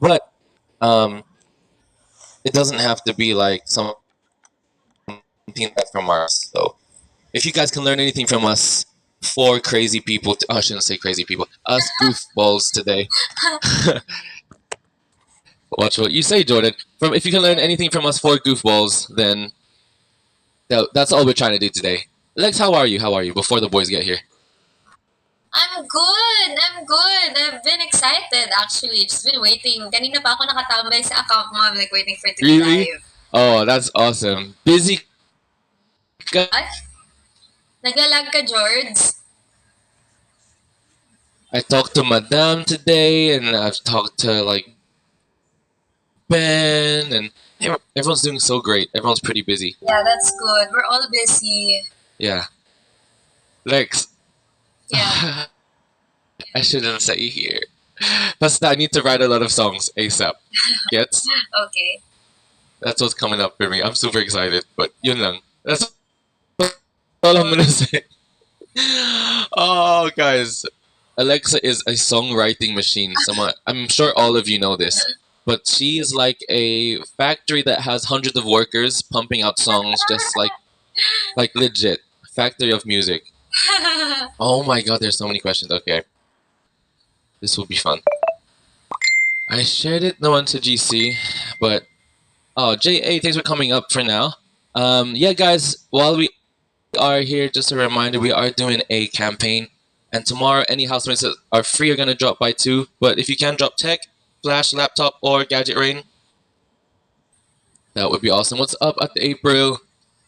But um, it doesn't have to be like something that's from Mars. So if you guys can learn anything from us, four crazy people. Oh, I shouldn't say crazy people. Us goofballs today. Watch what you say, Jordan. From if you can learn anything from us four goofballs, then that's all we're trying to do today. Lex, how are you? How are you? Before the boys get here. I'm good. I'm good. I've been excited actually. Just been waiting. Kanina pa ako nakatambay sa account mo. I'm like waiting for it to be Really? live. Oh, that's awesome. Busy. Ay, naglalag ka, George? I talked to Madame today, and I've talked to like Ben, and everyone's doing so great. Everyone's pretty busy. Yeah, that's good. We're all busy. Yeah. Lex. Yeah. I shouldn't say here. Basta, I need to write a lot of songs ASAP. Gets? Okay. That's what's coming up for me. I'm super excited, but yun lang. That's all I'm gonna say. Oh, guys. Alexa is a songwriting machine. I'm sure all of you know this. But she is like a factory that has hundreds of workers pumping out songs just like legit. Factory of music. Oh my god, there's so many questions. Okay. This will be fun. I shared it no one to GC, but oh JA, thanks for coming up for now. Yeah guys, while we are here, just a reminder, we are doing a campaign, and tomorrow any housemates that are free are gonna drop by too. But if you can drop tech, flash, laptop, or gadget rain, that would be awesome. What's up at April?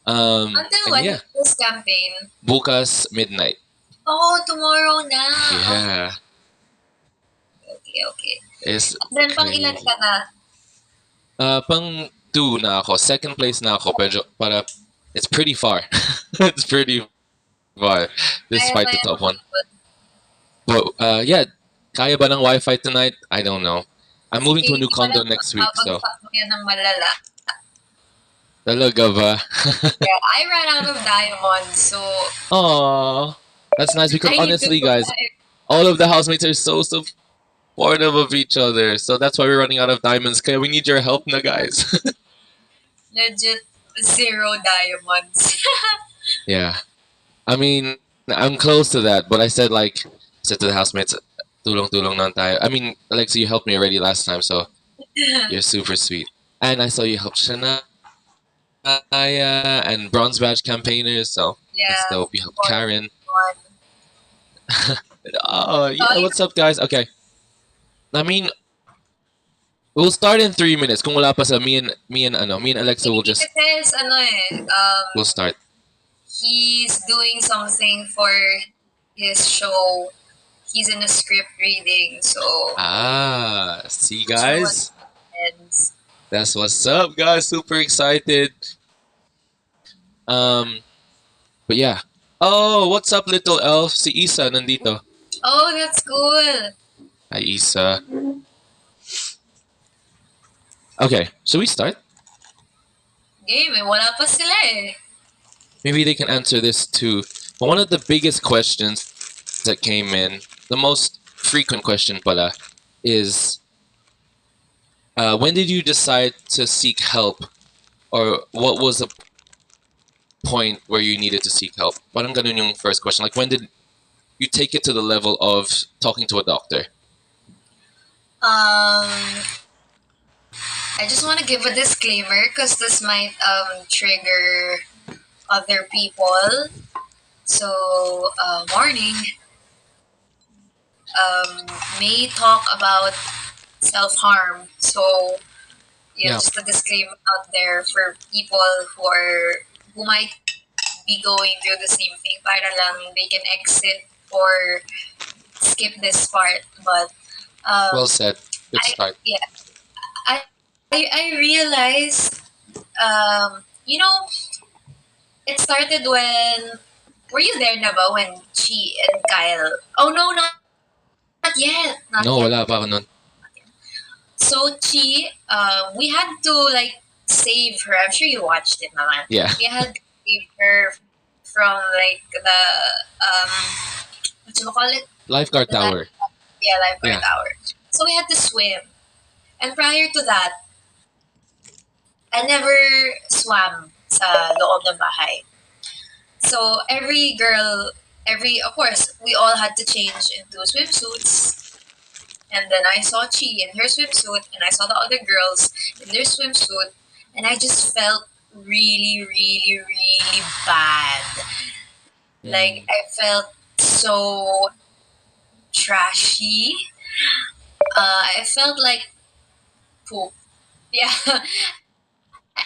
Until when yeah, this campaign? bukas midnight. Oh, tomorrow na. Yeah. Okay. It's Then pang ilan ka na? pang 2 na ako. Second place na ako, pero para it's pretty far. It's pretty far despite the top one. But yeah, kaya ba ng Wi-Fi tonight? I don't know. I'm moving to a new condo next week, so. Ng malala. Talaga ba? Yeah, I ran out of diamonds, so. Aww, that's nice because honestly, guys, all of the housemates are so supportive of each other. So that's why we're running out of diamonds. Kaya we need your help na, guys. Legit 0 diamonds. Yeah. I mean, I'm close to that, but I said to the housemates, tulong-tulong lang tayo. I mean, Alexa, you helped me already last time, so you're super sweet. And I saw you help Shania and Bronze Badge campaigners, so that's dope. You helped Karen. Oh, yeah, what's up, guys? Okay. I mean, we'll start in 3 minutes. Kung wala pa sa me and Alexa will just. We'll start. He's doing something for his show. He's in a script reading, so. See, guys. That's what's up, guys. Super excited. But yeah. Oh, what's up, little elf? Si Isa nandito. Oh, that's cool. Hi, Isa. Okay, should we start? Game, wala pa sila eh. Maybe they can answer this too. But one of the biggest questions that came in, the most frequent question pala, is when did you decide to seek help? Or what was the point where you needed to seek help? Parang ganun yung first question. Like, when did you take it to the level of talking to a doctor? I just want to give a disclaimer because this might trigger other people. So, warning. May talk about self-harm. So, yeah, just a disclaimer out there for people who might be going through the same thing. Para lang they can exit or skip this part. But well said. Good start. I realized, it started when. Were you there na ba when Chi and Kyle? Oh no, not yet. Not no, yet. wala pa ako nun. So Chi, we had to save her. I'm sure you watched it, naman. Yeah. We had to save her from the what you call it? Lifeguard tower. Lifeguard tower. So we had to swim. And prior to that, I never swam sa loob ng bahay. So of course, we all had to change into swimsuits. And then I saw Chi in her swimsuit, and I saw the other girls in their swimsuit, and I just felt really, really, really bad. Like, Mm. I felt so trashy. I felt like poop. Yeah.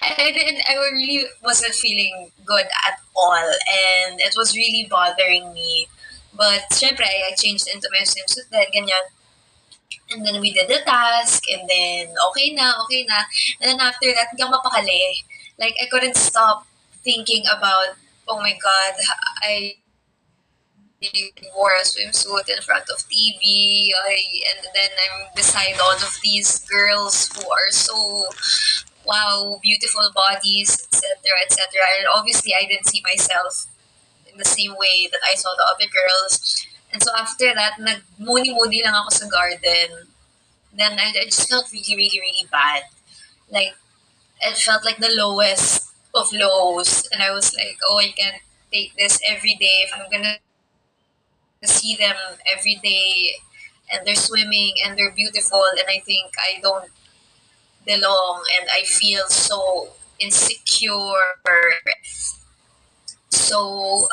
I really wasn't feeling good at all, and it was really bothering me. But syempre, I changed into my swimsuit then, ganyan. And then we did the task, and then okay na, okay na. And then after that, hindi ako mapakali. Like, I couldn't stop thinking about, oh my God, I wore a swimsuit in front of TV, and then I'm beside all of these girls who are so, wow, beautiful bodies, etc., etc. And obviously, I didn't see myself in the same way that I saw the other girls. And so after that, nagmuni-muni lang ako sa garden. Then I just felt really, really, really bad. Like, it felt like the lowest of lows. And I was like, oh, I can't take this every day if I'm gonna see them every day and they're swimming and they're beautiful and I think I don't belong and I feel so insecure. So,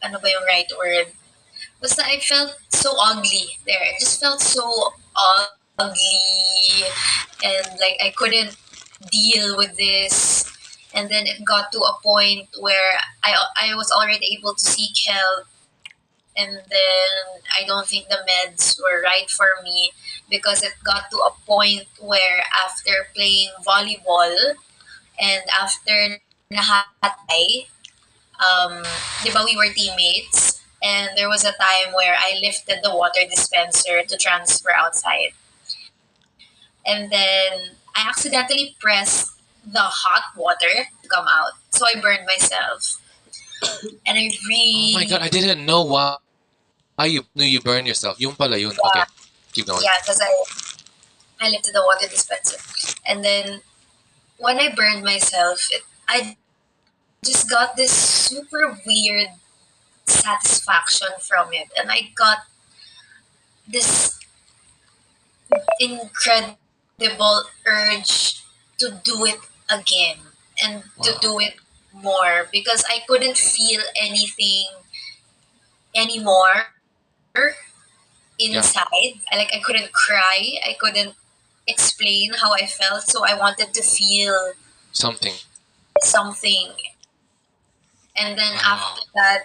ano ba yung right word? Basta I felt so ugly there. I just felt so ugly and like I couldn't deal with this. And then it got to a point where I was already able to seek help, and then I don't think the meds were right for me because it got to a point where after playing volleyball and after nahatay, di ba we were teammates, and there was a time where I lifted the water dispenser to transfer outside, and then I accidentally pressed the hot water to come out, so I burned myself, and I Oh my god, really I didn't know why you knew you burned yourself. Yung pala yun. Okay, keep going. yeah, because I lifted the water dispenser, and then when I burned myself, I just got this super weird satisfaction from it, and I got this incredible urge to do it again and to Wow. do it more because I couldn't feel anything anymore Yeah, inside. I couldn't cry. I couldn't explain how I felt, so I wanted to feel something. something. And then Wow. after that,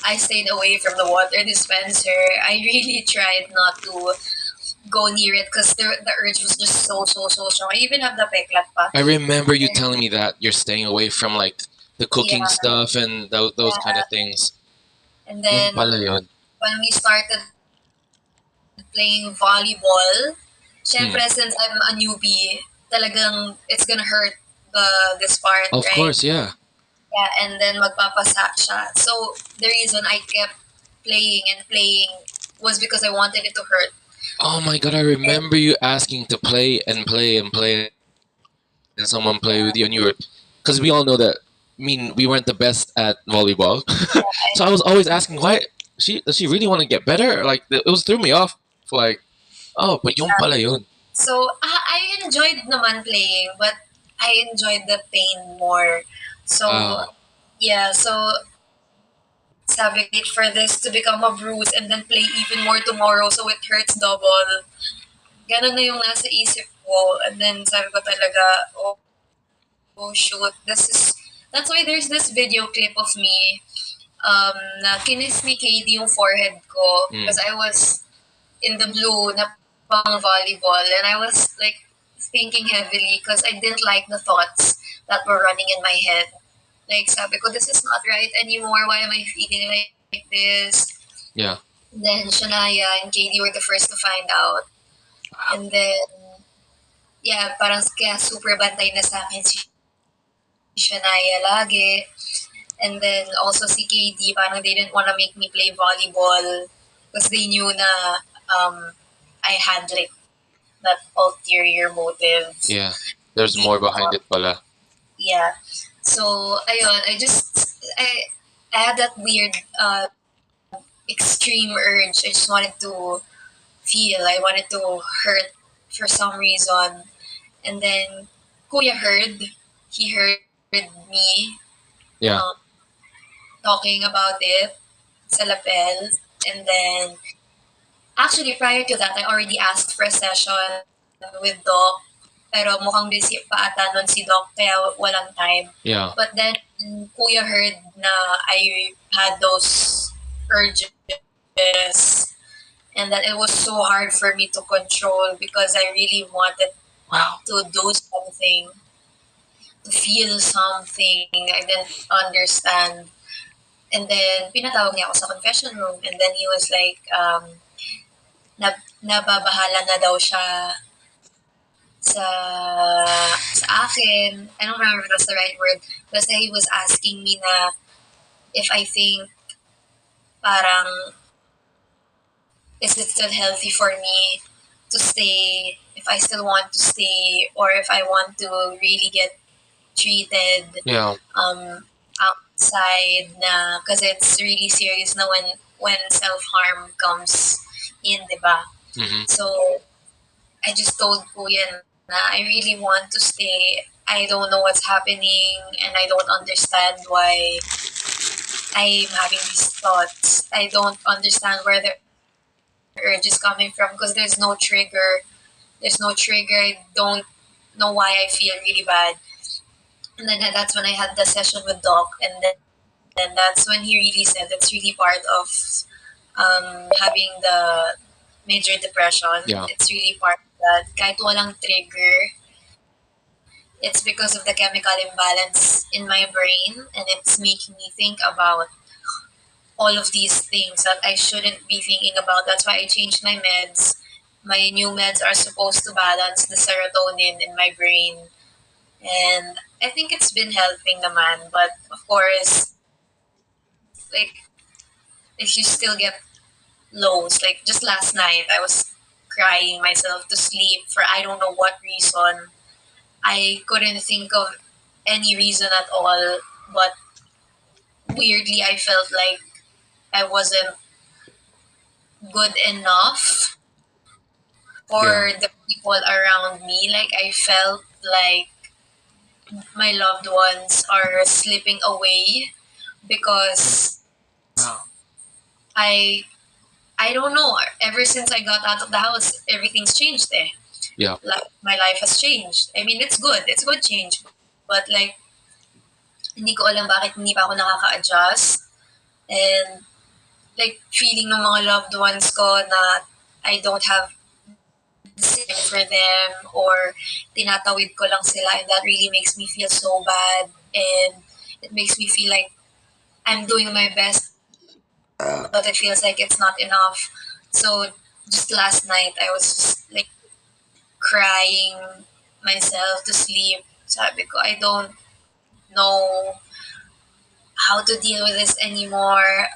I stayed away from the water dispenser. I really tried not to go near it because the urge was just so, so, so strong. I even have the peklat pa. I remember you telling me that you're staying away from like the cooking Yeah, stuff and those kind of yeah. things. And Yung then pala yun. when we started playing volleyball, Hmm. syempre since I'm a newbie, talagang it's gonna hurt this part, Of right? course, yeah. Yeah, and then magpapasa siya. So the reason I kept playing and playing was because I wanted it to hurt. Oh my god, I And remember you asking to play and play and play and someone play with you and you were because we all know that I mean we weren't the best at volleyball. So I was always asking why does she really want to get better? Like it was threw me off. Like, oh, but yung pala yun. so I enjoyed naman playing, but I enjoyed the pain more. So Wow. yeah, so sabi ko, wait for this to become a bruise and then play even more tomorrow so it hurts double. Ganun na yung nasa isip ko. And then sabi ko talaga, oh shoot, that's why there's this video clip of me na kinis ni KD yung forehead ko Mm. because I was in the blue na pang volleyball and I was like thinking heavily because I didn't like the thoughts that were running in my head. Like sabi ko, this is not right anymore. Why am I feeling like this? Yeah. Then Shania and KD were the first to find out. And then, yeah, parang kaya super bantay na sa akin si Shania lagi. And then also si KD, parang they didn't want to make me play volleyball because they knew na I had like that ulterior motive. Yeah. There's Being more behind caught. it pala. Yeah. So ayun, I had that weird extreme urge. I just wanted to feel. I wanted to hurt for some reason. And then Kuya heard. He heard me Yeah. um, talking about it sa lapel. And then, actually, prior to that, I already asked for a session with Doc. Pero mukhang busy pa ata nun si Doc, kaya walang time. Yeah. But then, Kuya heard na I had those urges and that it was so hard for me to control because I really wanted Wow. to do something, to feel something. I didn't understand. And then, pinatawag niya ako sa confession room. And then he was like, nababahala na daw siya sa, sa akin. I don't remember if that's the right word. Basta he was asking me na if I think parang, is it still healthy for me to stay, if I still want to stay, or if I want to really get treated Yeah. Outside na, because it's really serious na when self-harm comes in, diba? Mm-hmm. So, I just told Kuya na I really want to stay. I don't know what's happening and I don't understand why I'm having these thoughts. I don't understand where the urge is coming from because there's no trigger. There's no trigger. I don't know why I feel really bad. And then that's when I had the session with Doc, and then that's when he really said it's really part of having the major depression. Yeah. It's really part of that. Kahit walang trigger, it's because of the chemical imbalance in my brain, and it's making me think about all of these things that I shouldn't be thinking about. That's why I changed my meds. My new meds are supposed to balance the serotonin in my brain. And I think it's been helping the man, but of course, like, if you still get lows, like just last night, I was crying myself to sleep for I don't know what reason. I couldn't think of any reason at all, but weirdly, I felt like I wasn't good enough Yeah. for the people around me. Like, I felt like my loved ones are slipping away because Wow. I I don't know. Ever since I got out of the house, everything's changed. Yeah. Like, my life has changed. I mean, it's good. It's good change. But like, hindi ko alam bakit hindi pa ako nakaka-adjust. And like, feeling ng mga loved ones ko na I don't have the same for them, or tinatawid ko lang sila, and that really makes me feel so bad. And it makes me feel like I'm doing my best, but it feels like it's not enough. So just last night, I was just like crying myself to sleep. Sabi ko, I don't know how to deal with this anymore.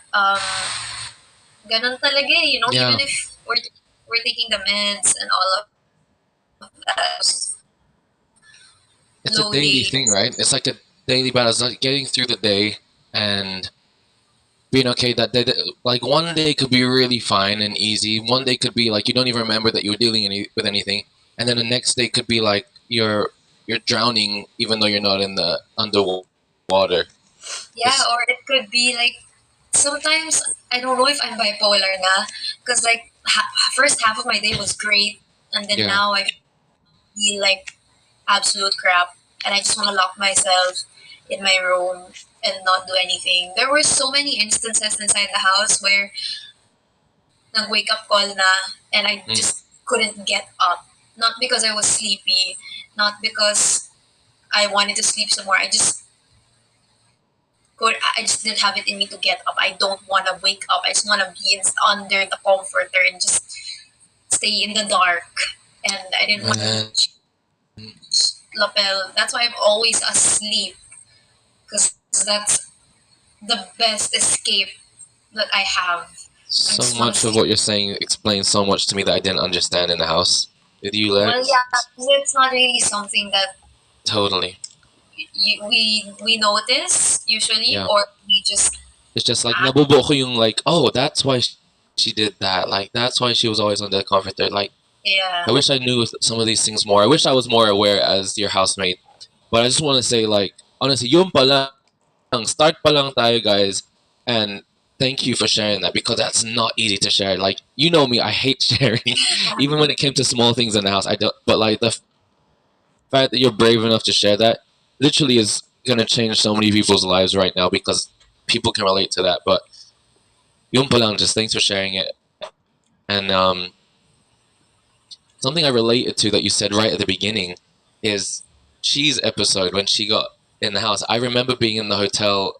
Ganun talaga Yeah. even if we're taking the meds and all of that, It's a low daily thing, days. right? It's like a daily battle. It's like getting through the day and being okay that day. Like one day could be really fine and easy. One day could be like you don't even remember that you were dealing with anything, and then the next day could be like you're drowning even though you're not in the underwater. Yeah, It's, or it could be like, sometimes I don't know if I'm bipolar na, because like first half of my day was great, and then yeah. now I feel like absolute crap, and I just want to lock myself in my room and not do anything. There were so many instances inside the house where nag-wake up call na, and I Mm. just couldn't get up. Not because I was sleepy, not because I wanted to sleep some more. I just didn't have it in me to get up. I don't want to wake up. I just want to be under the comforter and just stay in the dark. And I didn't want Man, to lapel. That's why I'm always asleep, because that's the best escape that I have. I so just want to much of sleep. what you're saying explains so much to me that I didn't understand in the house. with you, Well, Lex. yeah, 'cause it's not really something that Totally. we notice usually, Yeah. or we just It's just like act. nabubo ko yung like, oh, that's why she did that. Like that's why she was always on the comforter. Like Yeah. I wish I knew some of these things more. I wish I was more aware as your housemate. But I just want to say, like, honestly, yun pa lang, start pa lang tayo, guys. And thank you for sharing that because that's not easy to share. Like, you know me, I hate sharing. Even when it came to small things in the house, I don't. But like the fact that you're brave enough to share that literally is gonna change so many people's lives right now because people can relate to that. But yun pa lang, just thanks for sharing it. And something I related to that you said right at the beginning is Chi's episode when she got in the house. I remember being in the hotel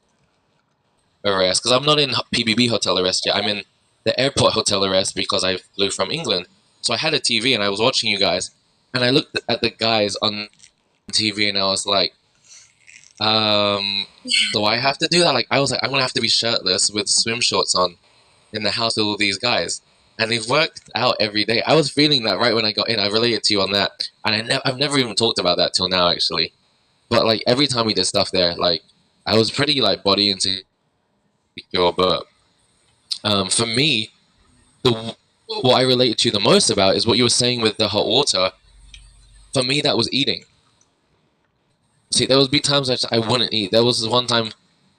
arrest because I'm not in PBB hotel arrest yet. I'm in the airport hotel arrest because I flew from England. So I had a TV and I was watching you guys, and I looked at the guys on TV and I was like, do I have to do that? Like I was like, I'm gonna have to be shirtless with swim shorts on in the house with all these guys. And they've worked out every day. I was feeling that right when I got in. I related to you on that, and I've never even talked about that till now, actually. But like every time we did stuff there, like I was pretty like body insecure. But for me, the what I related to the most about is what you were saying with the hot water. For me, that was eating. See, there would be times I wouldn't eat. There was one time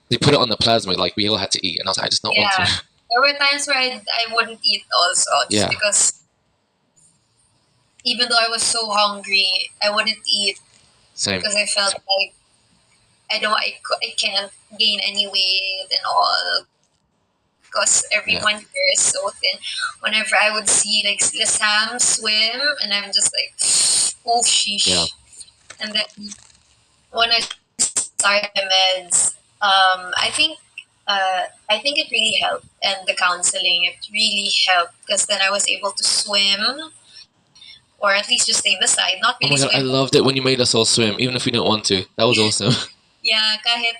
they put it on the plasma, like we all had to eat, and I was like, I just don't want Yeah. to. There were times where I wouldn't eat also, just Yeah, because even though I was so hungry, I wouldn't eat same. because I felt like I can't gain any weight and all because Yeah, everyone here is so thin. Whenever I would see like the Sam swim, and I'm just like, oh yeah. sheesh. And then when I started the meds, I think it really helped, and the counseling it really helped because then I was able to swim or at least just stay in the side, not Oh really my god, I swim. loved it when you made us all swim, even if we didn't want to. That was awesome. Yeah, kahit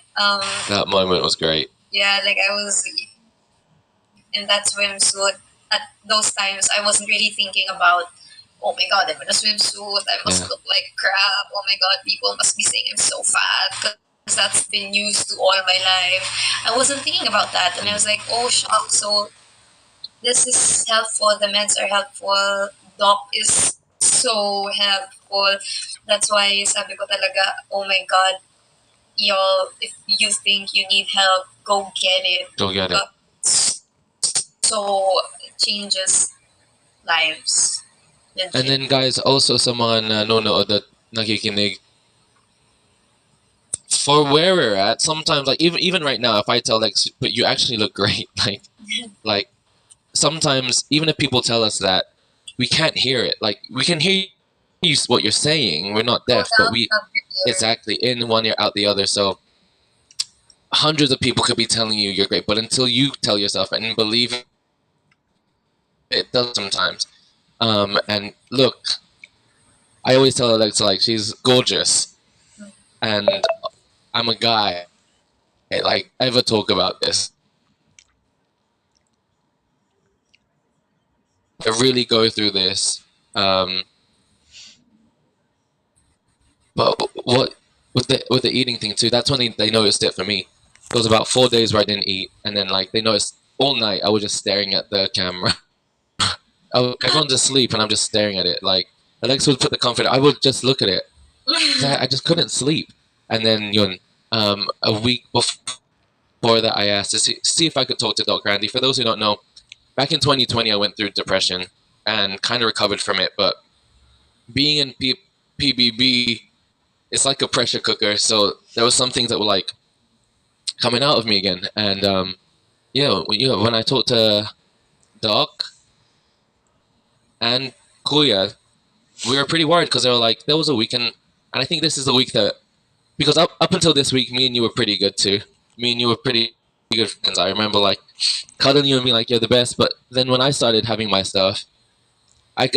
That moment was great. yeah, like I was in that swimsuit. At those times, I wasn't really thinking about, oh my god, I'm in a swimsuit. I Yeah. must look like crap. Oh my god, people must be saying I'm so fat because that's been used to all my life. I wasn't thinking about that, and I Mm. was like, oh shock. So this is helpful. The meds are helpful. Doc is so helpful. That's why sabi ko talaga, oh my god, y'all, if you think you need help, go get it. Go get it. So it changes lives. And Legit. then guys, also sa mga nanonood at nakikinig, for where we're at, sometimes like even right now, if I tell Lex, but you actually look great, like sometimes even if people tell us that, we can't hear it. Like we can hear you what you're saying. We're not Go deaf, but down we from here. exactly in one ear out the other. So hundreds of people could be telling you you're great, but until you tell yourself and believe it, it does sometimes. And look, I always tell Alexa like she's gorgeous, and I'm a guy. Like ever talk about this? I really go through this. Um, but what with the eating thing too? That's when they noticed it for me. It was about 4 days where I didn't eat, and then like they noticed all night I was just staring at the camera. Everyone's asleep, and I'm just staring at it. Like Alexa would put the comforter, I would just look at it. I just couldn't sleep. And then yun, a week before that, I asked to see if I could talk to Dr. Andy. For those who don't know, back in 2020, I went through depression and kind of recovered from it. But being in PBB, it's like a pressure cooker. So there was some things that were like coming out of me again. And yeah, when I talked to Doc and Kuya, we were pretty worried because they were like, there was a week, and I think this is the week that because up until this week, me and you were pretty good too. Me and you were pretty good friends. I remember like cuddling you and being like, "You're the best." But then when I started having my stuff, I could